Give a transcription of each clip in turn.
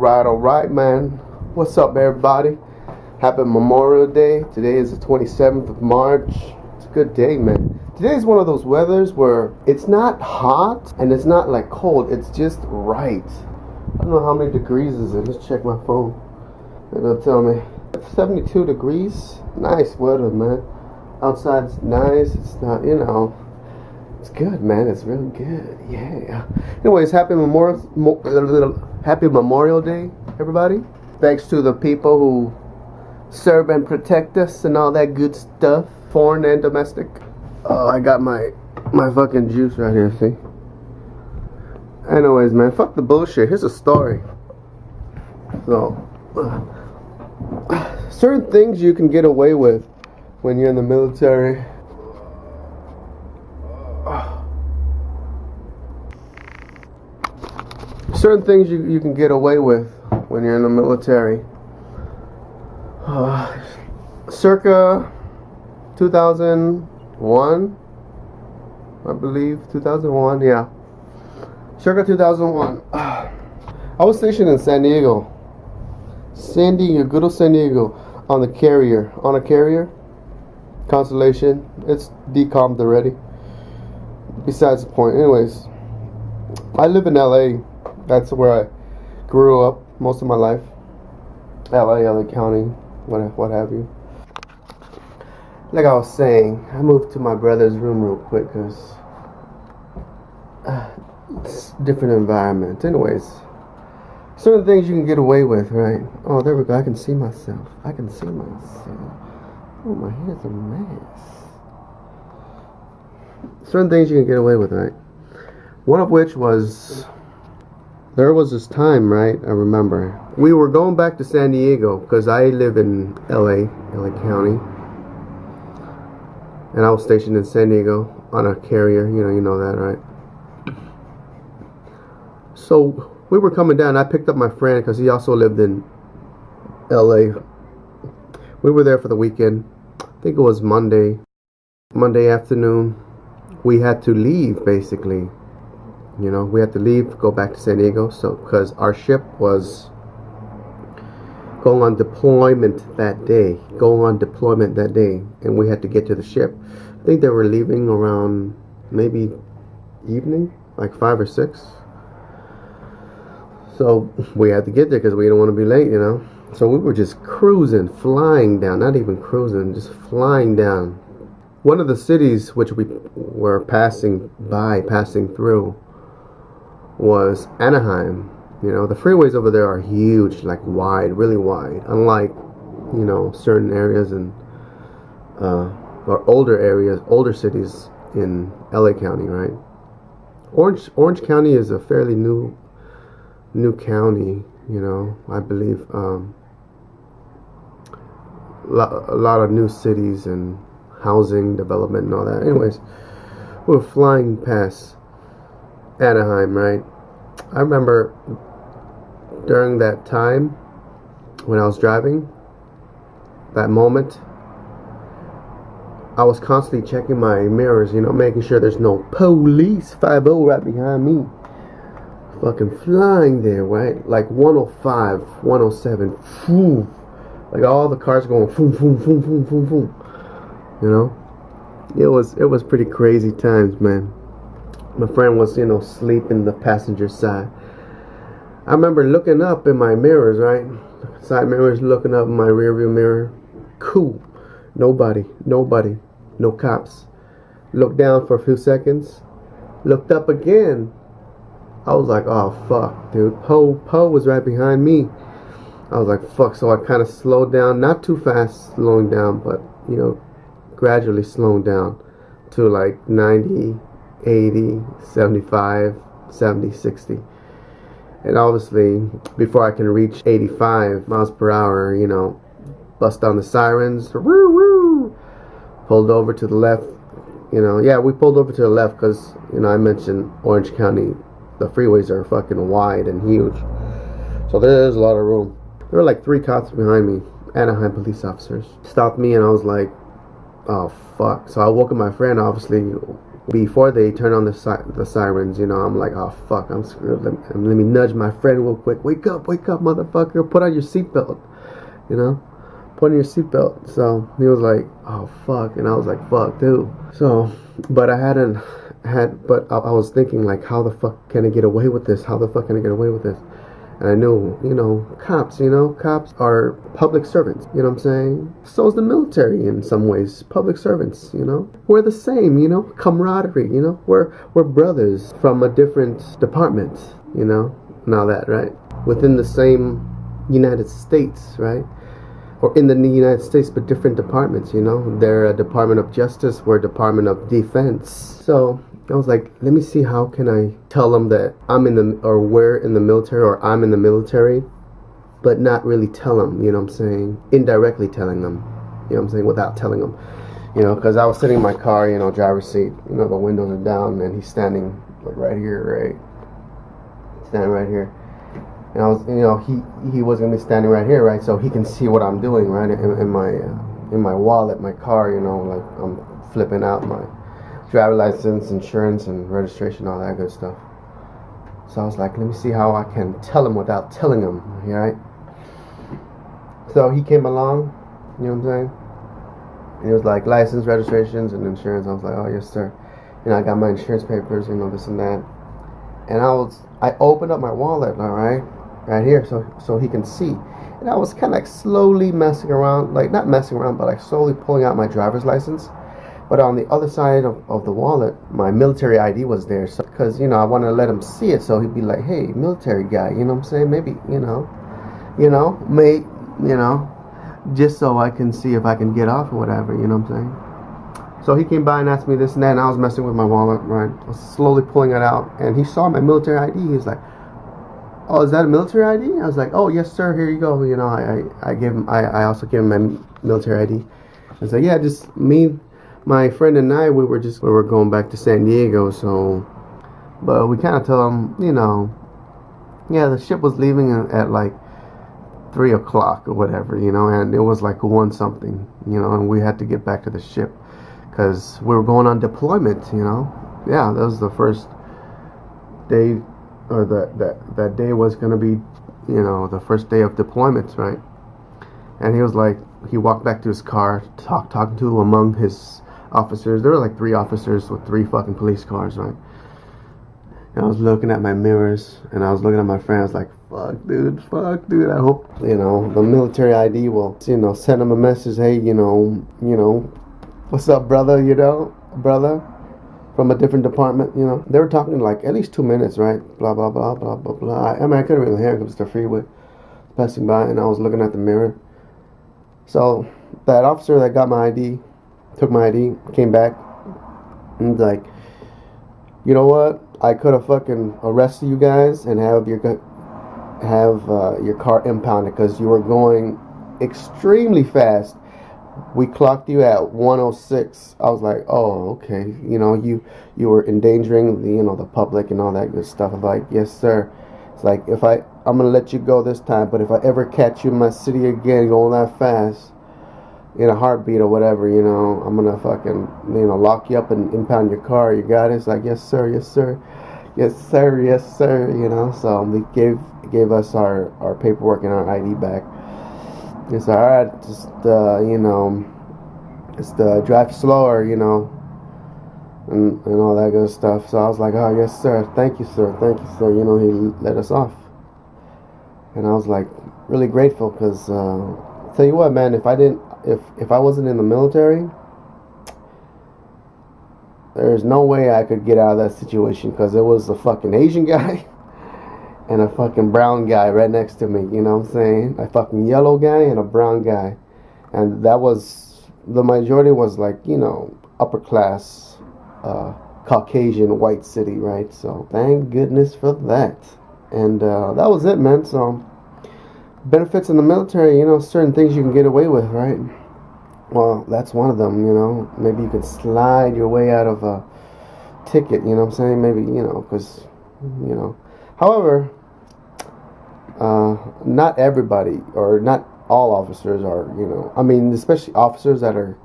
Alright, man. What's up, everybody? Happy Memorial Day. Today is the 27th of March. It's a good day, man. Today is one of those weathers where it's not hot and it's not like cold. It's just right. I don't know how many degrees is it. Let's check my phone. It'll tell me. 72 degrees. Nice weather, man. Outside's nice. It's not, it's good, man. It's really good. Yeah. Anyways, happy Memorial Day, everybody. Thanks to the people who serve and protect us and all that good stuff, foreign and domestic. Oh, I got my fucking juice right here, see? Anyways, man, fuck the bullshit. Here's a story. So, certain things you can get away with when you're in the military. Certain things you can get away with when you're in the military. Circa 2001, I believe, 2001, yeah. Circa 2001. I was stationed in San Diego, good old San Diego, on a carrier, Constellation. It's decommed already. Besides the point. Anyways, I live in LA. That's where I grew up most of my life. LA County, what have you. Like I was saying, I moved to my brother's room real quick because it's a different environment. Anyways, certain things you can get away with, right? Oh, there we go. I can see myself. Oh, my hair's a mess. Certain things you can get away with, right? One of which was, there was this time, right? I remember we were going back to San Diego because I live in LA County, and I was stationed in San Diego on a carrier. You know that, right? So we were coming down. I picked up my friend because he also lived in LA. We were there for the weekend. I think it was Monday afternoon. We had to leave, basically. We had to leave, go back to San Diego. So, because our ship was going on deployment that day, and we had to get to the ship. I think they were leaving around maybe evening, like 5 or 6. So we had to get there because we didn't want to be late, So we were just cruising, flying down, not even cruising, just flying down. One of the cities which we were passing through was Anaheim. The freeways over there are huge, like wide, really wide. Unlike, certain areas in, or older cities in LA County, right? Orange County is a fairly new county, I believe. A lot of new cities and housing development and all that. Anyways, we were flying past Anaheim, right? I remember during that time when I was driving, that moment, I was constantly checking my mirrors, making sure there's no police 50 right behind me. Fucking flying there, right? Like 105, 107, boom. Like all the cars going boom, boom, boom, boom, boom, boom. It was pretty crazy times, man. My friend was, asleep in the passenger side. I remember looking up in my mirrors, right? Side mirrors, looking up in my rear view mirror. Cool. Nobody. No cops. Looked down for a few seconds. Looked up again. I was like, oh, fuck, dude. Poe was right behind me. I was like, fuck. So I kind of slowed down. Not too fast slowing down, but, gradually slowing down to like 90, 80, 75, 70, 60. And obviously, before I can reach 85 miles per hour, bust down the sirens. Woo, woo. Pulled over to the left. We pulled over to the left because, I mentioned Orange County. The freeways are fucking wide and huge. So there's a lot of room. There were like 3 cops behind me. Anaheim police officers. Stopped me and I was like, oh, fuck. So I woke up my friend, obviously, Before they turn on the sirens, you know, I'm like, oh fuck, I'm screwed. Let me nudge my friend real quick. Wake up, motherfucker! Put on your seatbelt. You know, put on your seatbelt. So he was like, oh fuck, and I was like, fuck, dude. So, but I was thinking like, how the fuck can I get away with this? How the fuck can I get away with this? And I knew, you know, cops are public servants, you know what I'm saying? So is the military in some ways, public servants, you know? We're the same, you know? Camaraderie, you know? We're brothers from a different department, you know? And all that, right? Within the same United States, right? Or in the United States, but different departments, you know? They're a Department of Justice, we're a Department of Defense. So I was like, let me see, how can I tell them that we're in the military, or I'm in the military, but not really tell them, you know what I'm saying? Indirectly telling them, you know what I'm saying, without telling them, you know, because I was sitting in my car, you know, driver's seat, you know, the windows are down, and he's standing like right here, right? Standing right here. And I was, you know, he was gonna be standing right here, right? So he can see what I'm doing, right? In my wallet, my car, you know, like I'm flipping out my driver license, insurance, and registration, all that good stuff. So I was like, let me see how I can tell him without telling him, right? So he came along, you know what I'm saying? And he was like, license, registrations, and insurance. I was like, oh yes sir. You know, I got my insurance papers, you know, this and that. And I opened up my wallet, all right here, so he can see. And I was kind of like slowly messing around, like not messing around, but like slowly pulling out my driver's license. But on the other side of the wallet, my military ID was there. So, because, you know, I want to let him see it, so he'd be like, hey, military guy, you know what I'm saying? Maybe, just so I can see if I can get off or whatever, you know what I'm saying? So he came by and asked me this and that, and I was messing with my wallet, right? I was slowly pulling it out, and he saw my military ID. He was like, oh, is that a military ID? I was like, oh, yes, sir, here you go. You know, I also gave him my military ID. I was like, yeah, just me. My friend and I, we were going back to San Diego, so, but we kind of tell them, you know, yeah, the ship was leaving at like 3 o'clock or whatever, you know, and it was like 1 something, you know, and we had to get back to the ship because we were going on deployment, you know. Yeah, that was the first day, or that day was going to be, you know, the first day of deployments, right? And he was like, he walked back to his car, talking to among his officers. There were like 3 officers with 3 fucking police cars, right? And I was looking at my mirrors, and I was looking at my friends like, fuck dude, I hope, you know, the military ID will, you know, send them a message, hey, you know, what's up, brother, you know, brother from a different department, you know. They were talking like at least 2 minutes, right? Blah blah blah blah blah blah. I mean, I couldn't really hear because the freeway passing by, and I was looking at the mirror. So that officer that got my ID, took my ID, came back, and like, you know what? I could have fucking arrested you guys and have your car impounded because you were going extremely fast. We clocked you at 106. I was like, oh, okay. You know, you were endangering the public and all that good stuff. I'm like, yes, sir. It's like, I'm gonna let you go this time, but if I ever catch you in my city again going that fast, in a heartbeat or whatever, you know, I'm gonna fucking, lock you up and impound your car. You got it? It's like, yes sir, yes sir, yes sir, yes sir, you know. So they gave us our paperwork and our ID back. It's alright, just just drive slower, you know, and all that good stuff. So I was like, oh yes sir, thank you sir, you know. He let us off, and I was like really grateful because tell you what, man, if I wasn't in the military, there's no way I could get out of that situation because there was a fucking Asian guy and a fucking brown guy right next to me, you know what I'm saying? A fucking yellow guy and a brown guy. And that was, the majority was like, upper class, Caucasian white city, right? So thank goodness for that. And that was it, man. So benefits in the military, certain things you can get away with, right? Well, that's one of them, Maybe you could slide your way out of a ticket, you know what I'm saying? Maybe, because, However, not everybody, or not all officers are, especially officers that are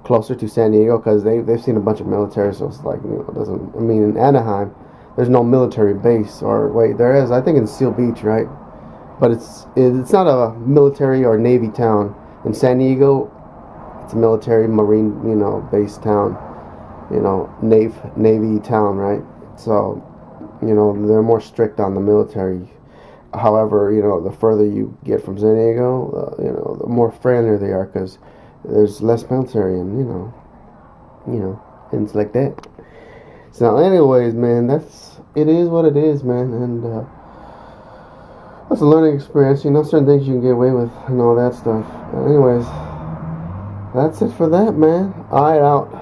closer to San Diego because they've seen a bunch of military, so it's like, it doesn't. I mean, in Anaheim, there's no military base, or wait, there is. I think in Seal Beach, right? But it's not a military or Navy town. In San Diego, it's a military Marine, base town, Navy town, right? So, they're more strict on the military. However, the further you get from San Diego, the more friendlier they are because there's less military and, things like that. So, anyways, man, it is what it is, man, and that's a learning experience. Certain things you can get away with and all that stuff. But anyways, that's it for that, man. Alright, out.